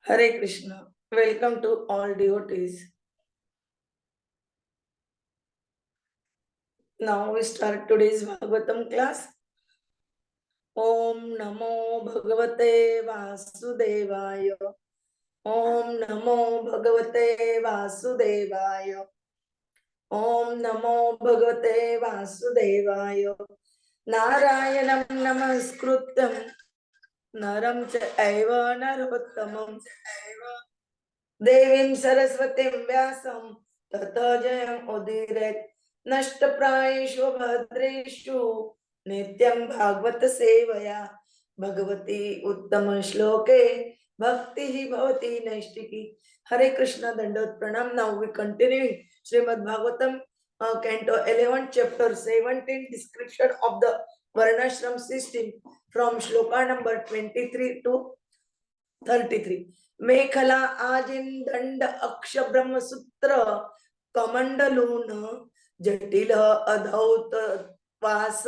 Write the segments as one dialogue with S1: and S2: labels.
S1: Hare Krishna. Welcome to all devotees. Now we start today's Bhagavatam class. Om Namo Bhagavate Vasudevaya. Om Namo Bhagavate Vasudevaya. Om Namo Bhagavate Vasudevaya. Narayanam Namaskrutam Naram Chaiva Narottamam Devim Saraswatim Vyasam Tata Jayam Udiret नष्टप्रायेषु भद्रेषु नित्यं भागवत सेवया भगवती उत्तम श्लोके भक्ति भवति नैष्टिकी. हरे कृष्णा, दंडवत प्रणाम. Now we continue Srimad Bhagwatam, Canto 11, Chapter 17, description of the Varnashram system from Shloka number 23 to 33. मेखला आजिन दंड अक्ष ब्रह्म सूत्र कमंडलून जटिल अधौत वास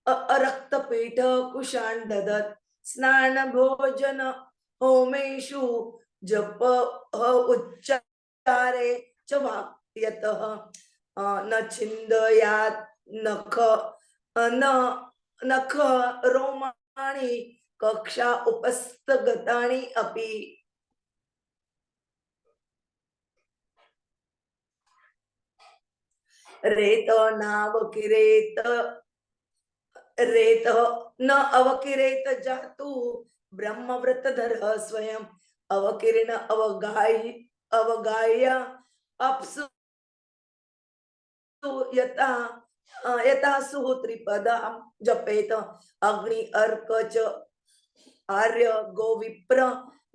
S1: अरक्तपीठ कुशान ददत स्नान भोजन होमेषु जप उच्चारे च वाक्यतः न छिन्दयात् नख रोमाणि कक्षा उपस्थगतानि अपि. रेत नावकिरेत रेत न अवकिरेत जातु ब्रह्मव्रतधर स्वयं अवकिरण अवगाय अप्सु यथा यथा सुत्रिपदा जपेत अग्नि अर्क च आर्य गोविप्र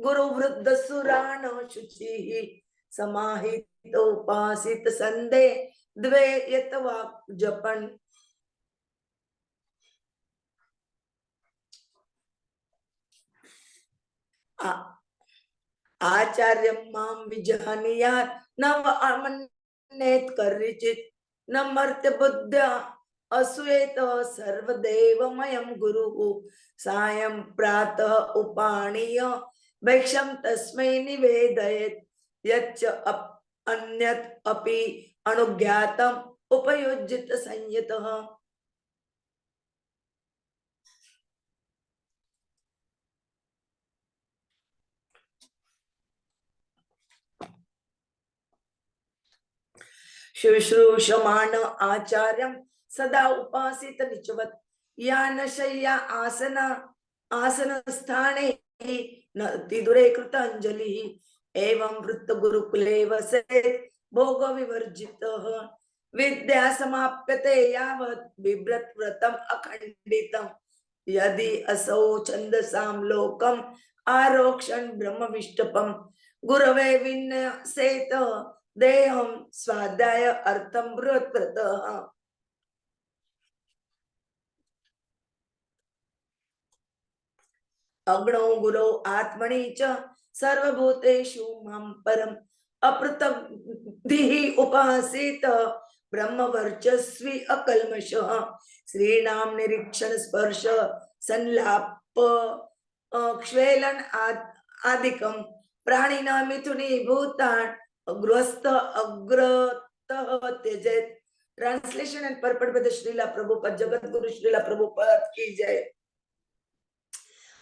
S1: गुरुवृद्ध सुराण शुचि समाहित उपासित संदे द्वे यतवा जपन. आचार्य मां विजानीयात् नव अमन्येत कर्चित् न मर्त्य बुद्ध्या असूयेत सर्वदेवमयं गुरुः सायं प्रातः उपाणीय भिक्षं तस्मै निवेदयेत् यच्च अन्यत् अपि अनुज्ञातम् उपयुज्यत संयतः. शुश्रूषमाण आचार्यं सदा उपासित निचवत् यान शय्या आसन स्थाने तिदुरे कृतांजलिः एवं वृत्त गुरुकुले वसेत् भोग विवर्जितः विद्या समाप्यते यावत् बिभ्रत् व्रतम् अखंडितम् यदि असौ छन्दसां लोकम् आरोक्षन् ब्रह्मविष्टपम् गुरवे विन्यसेत देहं स्वाध्याय अर्थं बृहत्व्रतः. अग्नौ गुरौ आत्मनि च सर्वभूतेषु मां परम् अपृथग्धिः उपासित ब्रह्मवर्चस्वी अकल्मषः श्रीणाम निरीक्षण स्पर्श संलाप क्ष्वेलन आदिकं प्राणिना मिथुनी भूतान गृहस्थ अग्रतः त्यजेत. Translation and purport by the Srila Prabhupada, Jagat Guru Srila Prabhupada ki jai.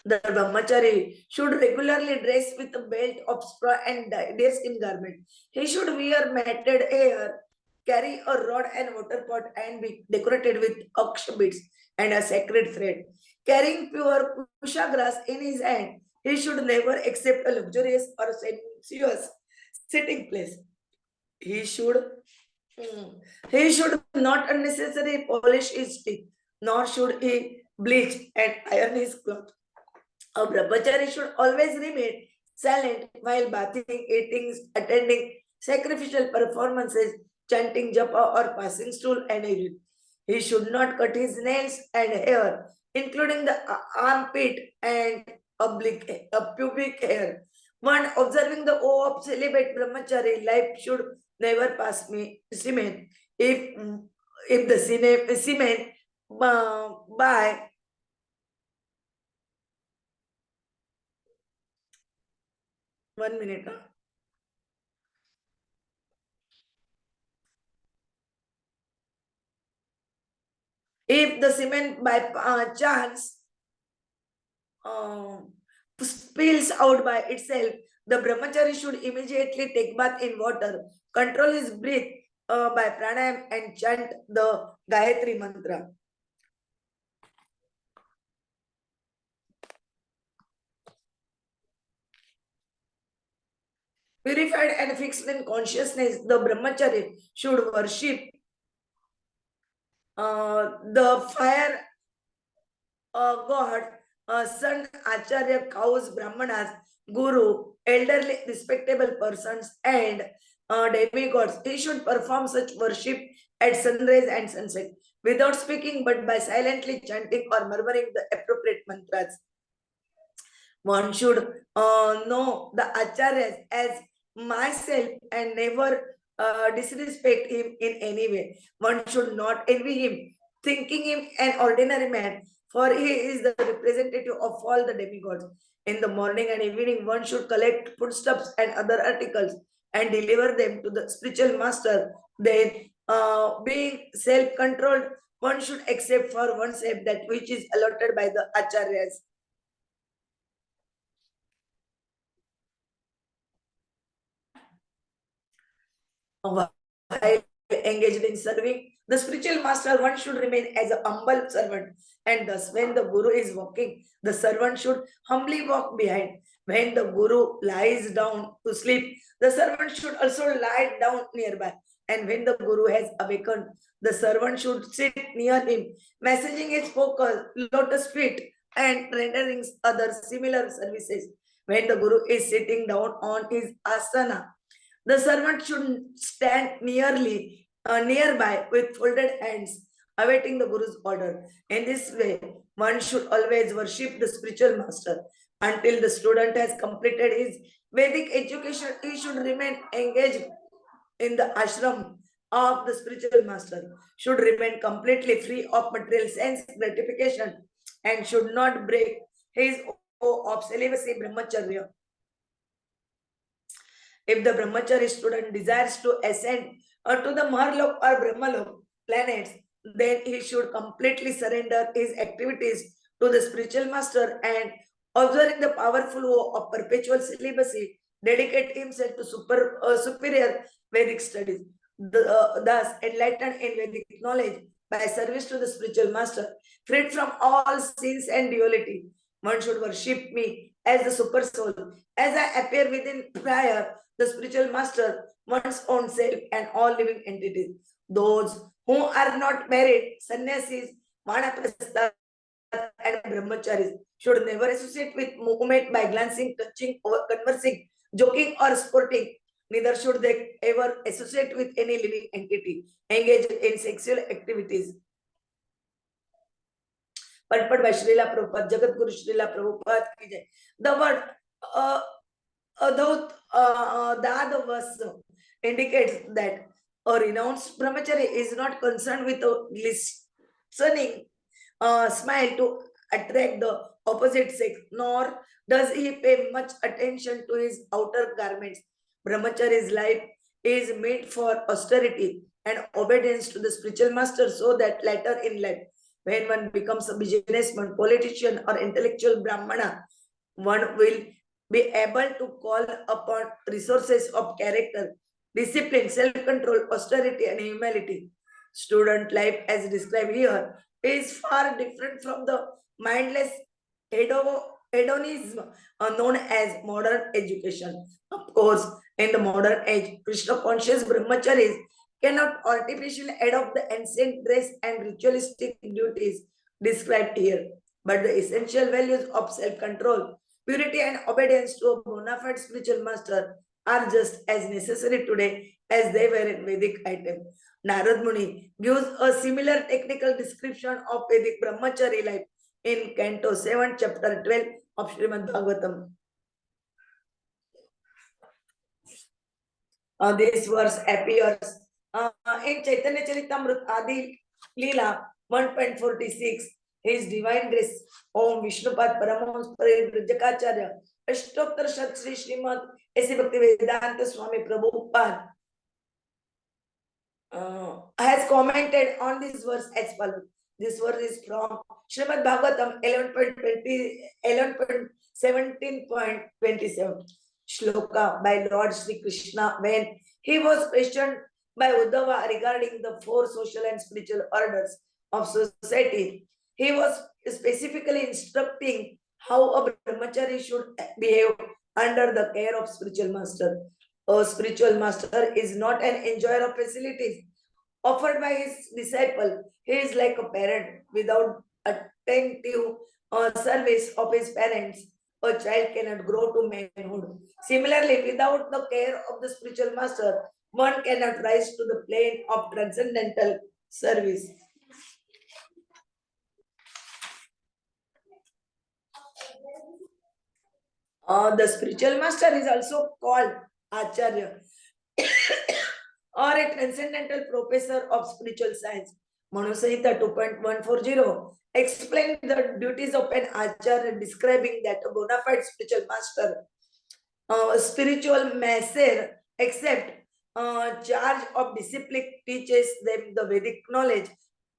S1: The brahmachari should regularly dress with a belt of straw and deerskin garment. He should wear matted hair, carry a rod and water pot, and be decorated with aksha beads and a sacred thread. Carrying pure kusha grass in his hand, he should never accept a luxurious or sensuous sitting place. He should not unnecessarily polish his teeth, nor should he bleach and iron his clothes. A brahmachari should always remain silent while bathing, eating, attending sacrificial performances, chanting japa or passing stool and urine. He should not cut his nails and hair, including the armpit and pubic hair. One observing the oath of celibate brahmachari life should never pass semen. If the semen by 1 minute. If the cement by chance spills out by itself, the brahmachari should immediately take bath in water, control his breath by pranayam, and chant the Gayatri mantra. Purified and fixed in consciousness, the brahmachari should worship the fire god, son, acharya, cows, brahmanas, guru, elderly, respectable persons, and demigods. He should perform such worship at sunrise and sunset without speaking, but by silently chanting or murmuring the appropriate mantras. One should know the acharyas as myself and never disrespect him in any way. One should not envy him, thinking him an ordinary man, for he is the representative of all the demigods. In the morning and evening, one should collect foodstuffs and other articles and deliver them to the spiritual master. Then, being self-controlled, one should accept for oneself that which is allotted by the acharyas. While engaged in serving the spiritual master, one should remain as a humble servant, and thus when the guru is walking, the servant should humbly walk behind. When the guru lies down to sleep, the servant should also lie down nearby, and when the guru has awakened, the servant should sit near him, massaging his focus, lotus feet, and rendering other similar services. When the guru is sitting down on his asana, the servant should stand nearby with folded hands, awaiting the Guru's order. In this way, one should always worship the spiritual master. Until the student has completed his Vedic education, he should remain engaged in the ashram of the spiritual master, should remain completely free of material sense gratification, and should not break his oath of celibacy brahmacharya. If the brahmachari student desires to ascend to the Maharlok or Brahmalok planets, then he should completely surrender his activities to the spiritual master and, observing the powerful vow of perpetual celibacy, dedicate himself to superior Vedic studies. Thus, enlightened in Vedic knowledge by service to the spiritual master, freed from all sins and duality, one should worship me as the super soul, as I appear within prior the spiritual master, one's own self, and all living entities. Those who are not married, sannyasis, vanaprastha, and brahmacharis should never associate with movement by glancing, touching, or conversing, joking, or sporting. Neither should they ever associate with any living entity engaged in sexual activities. Purport by Srila Prabhupada, Jagat Guru Srila Prabhupada ki jai. The word the verse indicates that a renounced brahmachari is not concerned with a listening smile to attract the opposite sex, nor does he pay much attention to his outer garments. Brahmachari's life is made for austerity and obedience to the spiritual master, so that later in life, when one becomes a businessman, politician, or intellectual brahmana, one will be able to call upon resources of character, discipline, self-control, austerity, and humility. Student life, as described here, is far different from the mindless hedonism known as modern education. Of course, in the modern age, Krishna conscious brahmacharis cannot artificially adopt the ancient dress and ritualistic duties described here, but the essential values of self-control, purity, and obedience to a bona fide spiritual master are just as necessary today as they were in Vedic item. Narad Muni gives a similar technical description of Vedic brahmachari life in Canto 7, Chapter 12 of Srimad Bhagwatam. This verse appears in Chaitanya Charitamrita Adi Leela 1.46. His Divine Grace, Om Vishnupad Paramahamsa Parivrajakacarya, Ashtoktar Shat Sri Srimad SB Bhaktivedanta Swami Prabhupada has commented on this verse as follows. This verse is from Srimad Bhagwatam 11.17.27 shloka by Lord Sri Krishna when he was questioned by Uddhava regarding the four social and spiritual orders of society. He was specifically instructing how a brahmachari should behave under the care of spiritual master. A spiritual master is not an enjoyer of facilities offered by his disciple. He is like a parent without attentive service of his parents. A child cannot grow to manhood. Similarly, without the care of the spiritual master, one cannot rise to the plane of transcendental service. The spiritual master is also called Acharya or a transcendental professor of spiritual science. Manu Samhita 2.140 explained the duties of an Acharya, describing that a bona fide spiritual master, spiritual master, except charge of discipline, teaches them the Vedic knowledge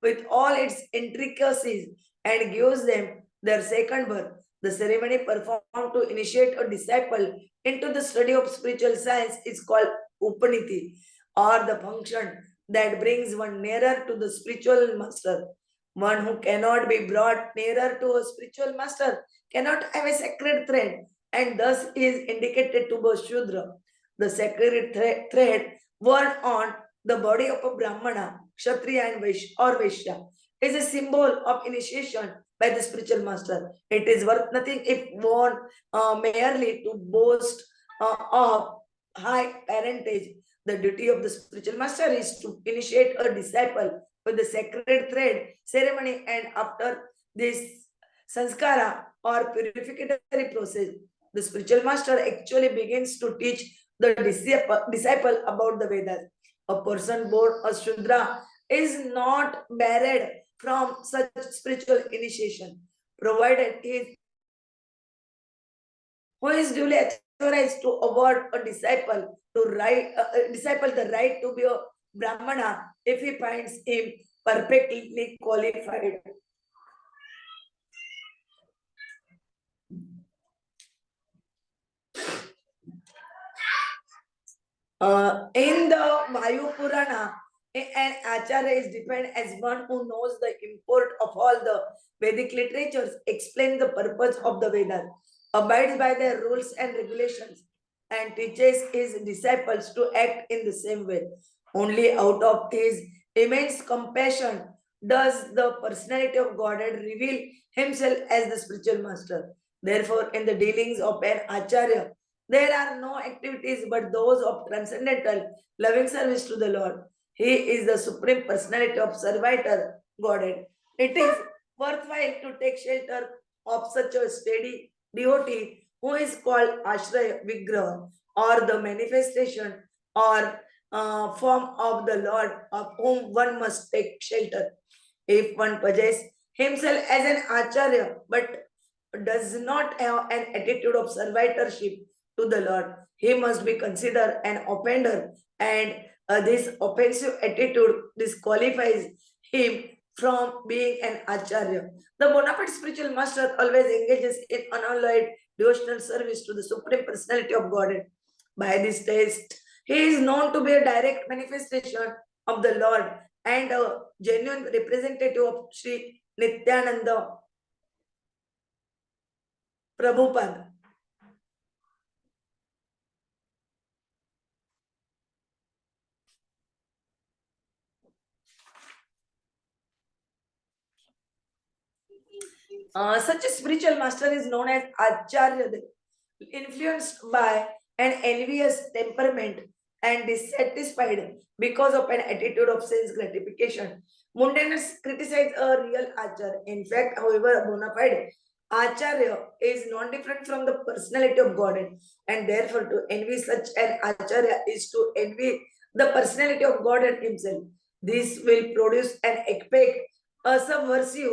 S1: with all its intricacies and gives them their second birth. The ceremony performed to initiate a disciple into the study of spiritual science is called Upaniti, or the function that brings one nearer to the spiritual master. One who cannot be brought nearer to a spiritual master cannot have a sacred thread, and thus is indicated to be Shudra. The sacred thread worn on the body of a Brahmana, Kshatriya, and Vaishya is a symbol of initiation by the spiritual master. It is worth nothing if worn merely to boast of high parentage. The duty of the spiritual master is to initiate a disciple with the sacred thread ceremony, and after this sanskara or purificatory process, the spiritual master actually begins to teach the disciple about the Vedas. A person born a Shudra is not barred from such spiritual initiation, provided he who is duly authorized to award a disciple the right to be a Brahmana if he finds him perfectly qualified. In the Vayu Purana, an Acharya is defined as one who knows the import of all the Vedic literatures, explains the purpose of the Vedas, abides by their rules and regulations, and teaches his disciples to act in the same way. Only out of his immense compassion does the personality of Godhead reveal himself as the spiritual master. Therefore, in the dealings of an Acharya, there are no activities but those of transcendental loving service to the Lord. He is the supreme personality of Servitor Godhead. It is worthwhile to take shelter of such a steady devotee who is called Ashraya Vigraha, or the manifestation or form of the Lord of whom one must take shelter. If one possesses himself as an Acharya but does not have an attitude of servitorship to the Lord, he must be considered an offender, and this offensive attitude disqualifies him from being an Acharya. The bona fide spiritual master always engages in unalloyed devotional service to the Supreme Personality of Godhead. By this test, he is known to be a direct manifestation of the Lord and a genuine representative of Sri Nityananda Prabhupada. Such a spiritual master is known as Acharya, influenced by an envious temperament and dissatisfied because of an attitude of sense gratification. Mundaners criticize a real Acharya. In fact, however, a bona fide Acharya is non different from the personality of Godhead, and therefore to envy such an Acharya is to envy the personality of Godhead himself. This will produce an epic, a subversive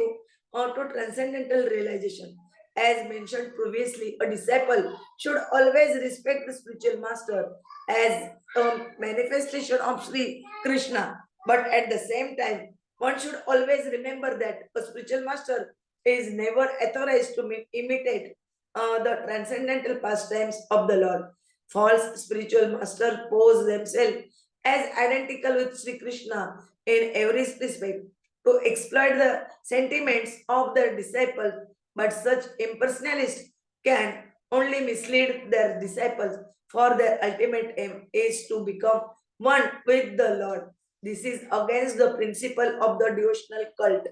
S1: to transcendental realization. As mentioned previously, a disciple should always respect the spiritual master as a manifestation of Sri Krishna. But at the same time, one should always remember that a spiritual master is never authorized to imitate the transcendental pastimes of the Lord. False spiritual masters pose themselves as identical with Sri Krishna in every respect to exploit the sentiments of their disciples, but such impersonalists can only mislead their disciples, for their ultimate aim is to become one with the Lord. This is against the principle of the devotional cult.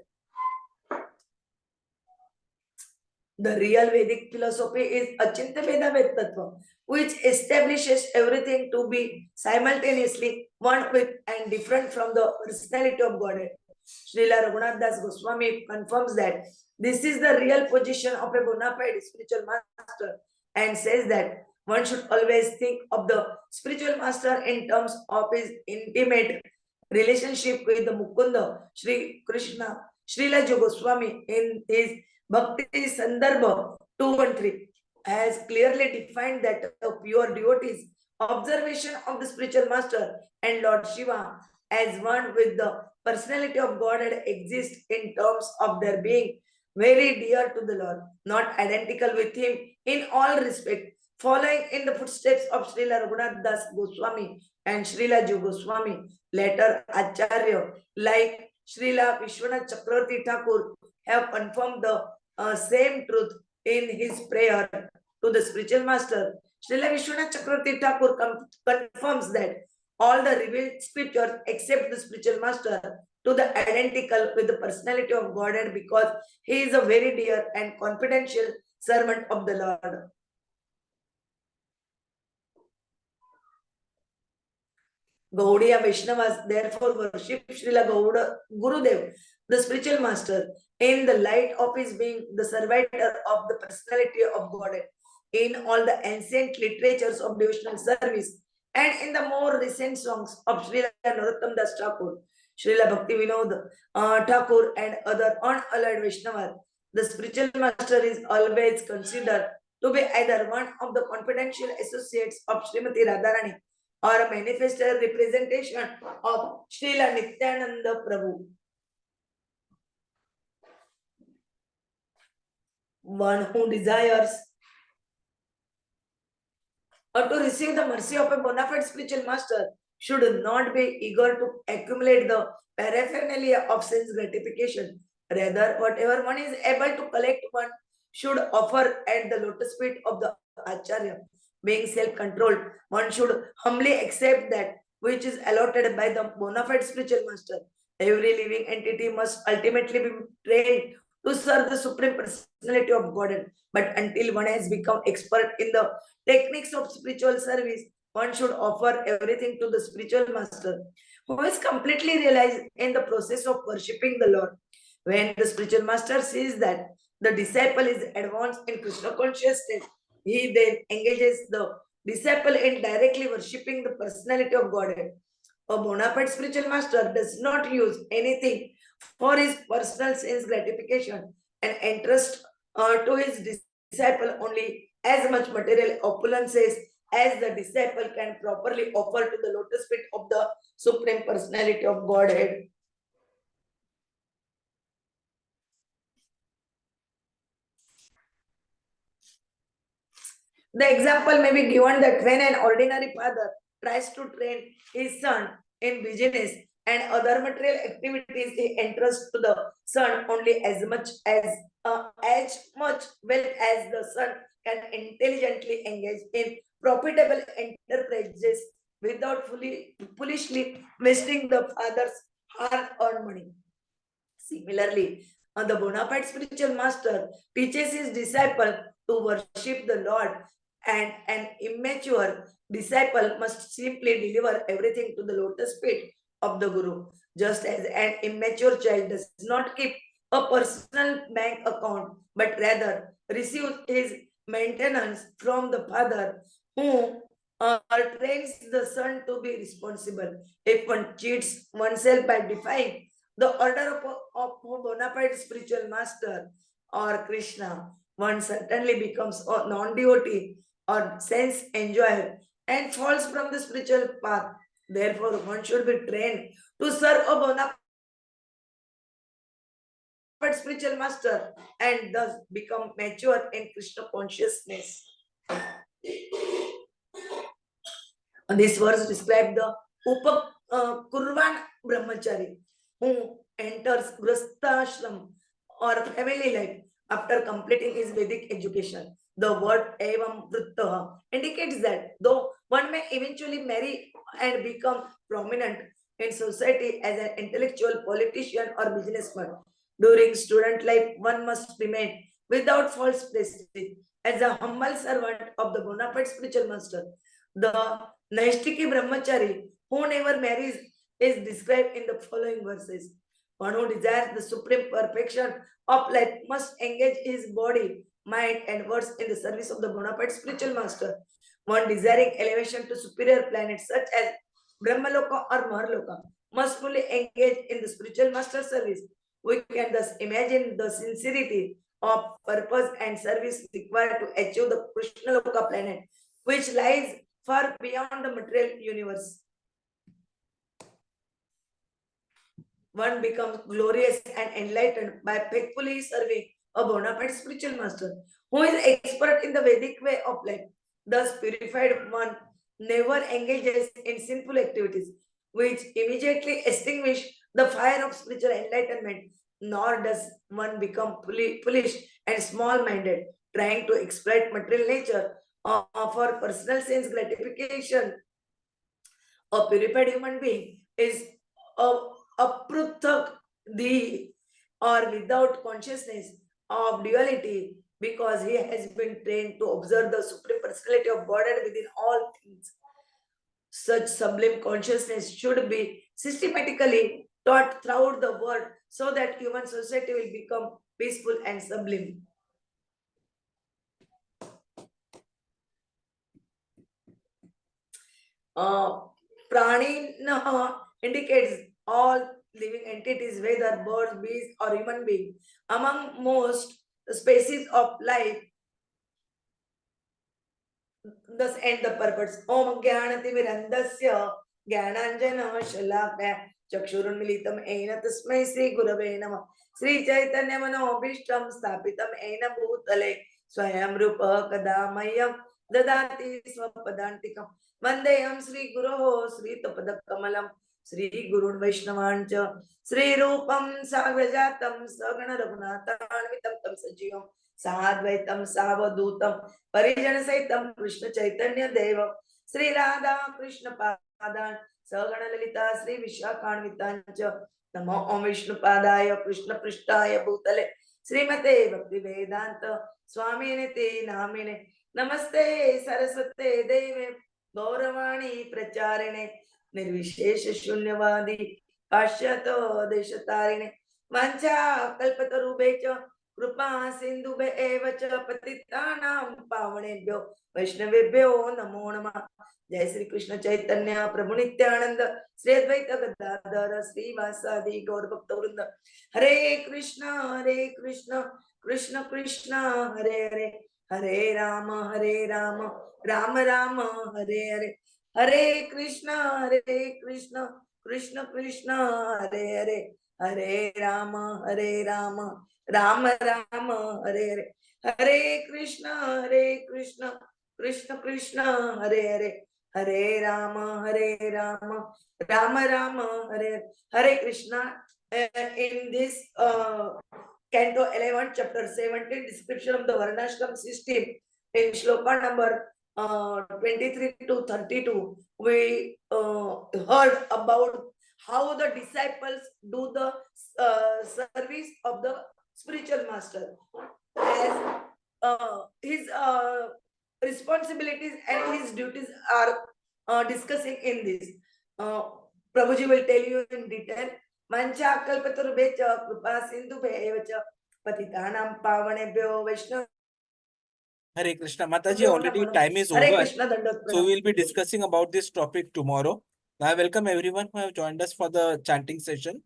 S1: The real Vedic philosophy is Achintya Veda Tattva, which establishes everything to be simultaneously one with and different from the personality of Godhead. Srila Raghunath Das Goswami confirms that this is the real position of a bona fide spiritual master and says that one should always think of the spiritual master in terms of his intimate relationship with the Mukunda, Sri Krishna. Srila Goswami in his Bhakti Sandarbha 213 has clearly defined that a pure devotee's observation of the spiritual master and Lord Shiva as one with the personality of Godhead exists in terms of their being very dear to the Lord, not identical with him in all respect. Following in the footsteps of Srila Raghunath Das Goswami and Srila Jiva Goswami, later Acharya, like Srila Vishwanath Chakravarti Thakur, have confirmed the same truth in his prayer to the spiritual master. Srila Vishwanath Chakravarti Thakur confirms that all the revealed scriptures except the spiritual master to the identical with the personality of Godhead because he is a very dear and confidential servant of the Lord. Gaudiya Vaishnavas therefore worship Srila Gauda Gurudev, the spiritual master, in the light of his being the servitor of the personality of Godhead. In all the ancient literatures of devotional service and in the more recent songs of Srila Narottam Das Thakur, Srila Bhakti Vinod Thakur and other unallied Vaishnavas, the spiritual master is always considered to be either one of the confidential associates of Srimati Radharani or a manifested representation of Srila Nityananda Prabhu. One who desires or to receive the mercy of a bona fide spiritual master should not be eager to accumulate the paraphernalia of sense gratification. Rather, whatever one is able to collect, one should offer at the lotus feet of the Acharya. Being self-controlled, one should humbly accept that which is allotted by the bona fide spiritual master. Every living entity must ultimately be trained to serve the Supreme Personality of Godhead. But until one has become expert in the techniques of spiritual service, one should offer everything to the spiritual master, who is completely realized in the process of worshipping the Lord. When the spiritual master sees that the disciple is advanced in Krishna consciousness, he then engages the disciple in directly worshipping the personality of Godhead. A bona fide spiritual master does not use anything for his personal sense gratification and entrust to his disciple only as much material opulences as the disciple can properly offer to the lotus feet of the Supreme Personality of Godhead. The example may be given that when an ordinary father tries to train his son in business and other material activities, he entrusts to the son only as much wealth as the son can intelligently engage in profitable enterprises without foolishly wasting the father's hard-earned money. Similarly, the bona fide spiritual master teaches his disciple to worship the Lord, and an immature disciple must simply deliver everything to the lotus feet of the Guru. Just as an immature child does not keep a personal bank account, but rather receives his maintenance from the father who trains the son to be responsible. If one cheats oneself by defying the order of bona fide spiritual master or Krishna, one certainly becomes a non-devotee or sense enjoyer and falls from the spiritual path. Therefore, one should be trained to serve a bona fide spiritual master and thus become mature in Krishna consciousness. This verse describes the Kurvan Brahmachari who enters Grastashram or family life after completing his Vedic education. The word Evam Vrittaha indicates that though one may eventually marry and become prominent in society as an intellectual politician or businessman, during student life one must remain without false prestige as a humble servant of the bona fide spiritual master. The Naistiki Brahmachari who never marries is described in the following verses. One who desires the supreme perfection of life must engage his body, mind, and words in the service of the bona fide spiritual master. One desiring elevation to superior planets such as Brahmaloka or Maharloka must fully engage in the spiritual master service. We can thus imagine the sincerity of purpose and service required to achieve the Krishna Loka planet, which lies far beyond the material universe. One becomes glorious and enlightened by faithfully serving a bona fide spiritual master who is expert in the Vedic way of life. Thus, purified one never engages in sinful activities which immediately extinguish the fire of spiritual enlightenment, nor does one become foolish and small-minded, trying to exploit material nature for personal sense gratification. A purified human being is apruthak the or without consciousness of duality because he has been trained to observe the supreme personality of God and within all things. Such sublime consciousness should be systematically taught throughout the world so that human society will become peaceful and sublime. Prani indicates all living entities, whether birds, bees, or human beings. Among most species of life, thus end the purpose. Om Jnanatimirandasya Jnananjana Shalakya Chakshurunmilitam Ena Tasmai Sri Gurave Namah Sri Chaitanya Manobhishtam Sthapitam Ena Bhutale Swayam Rupa Kadamayam Dadati Swapadantikam Vandeyam Sri Guroho Sri Tapadakamalam Sri Gurun Vaishnavancha Sri Rupam Sagrajatam Sagana Raghunathanvitam Tam Sajivam Sadvaitam Savadutam Parijana Saitam Krishna Chaitanya Deva Sri Radha Krishna Padan Sagana Lalita Sri Vishakhanvitancha Namo Om Vishnu Padaya Krishna Prishtaya Bhutale Srimate Bhakti Vedanta Swami Niti Namine Namaste Saraswate Deve Gauravani Pracharine Nirvishesha Shunyavadi Pashyato Deshatarine Mancha Kalpatarubecha Kripa Sindhube Eva Cha Patitanam Pavanebhyo Vaishnavebhyo Namo Namah. Jai Sri Krishna Chaitanya Prabhu Nityananda Sri Advaita Gadadhara Sri Vasadi Gaur Bhakta Hare Krishna Krishna Krishna Hare Hare Hare Rama Rama Rama Hare Hare Hare Krishna Krishna Krishna Hare Hare Hare Rama Rama Rama Hare Hare Hare Krishna Krishna Krishna Hare Hare Hare Rama Rama Rama Hare Hare Krishna. In this Canto 11, Chapter 17, description of the Varnashram system, in Shloka number 23 to 32, we heard about how the disciples do the service of the spiritual master as his responsibilities and his duties are discussing in this. Prabhuji will tell you in detail. Mancha kalpatarubhecha kripa sindhubhecha patitanam pavanebhyo Vaishnav.
S2: Hare Krishna. Mataji, already time is over. So we'll be discussing about this topic tomorrow. Now I welcome everyone who have joined us for the chanting session.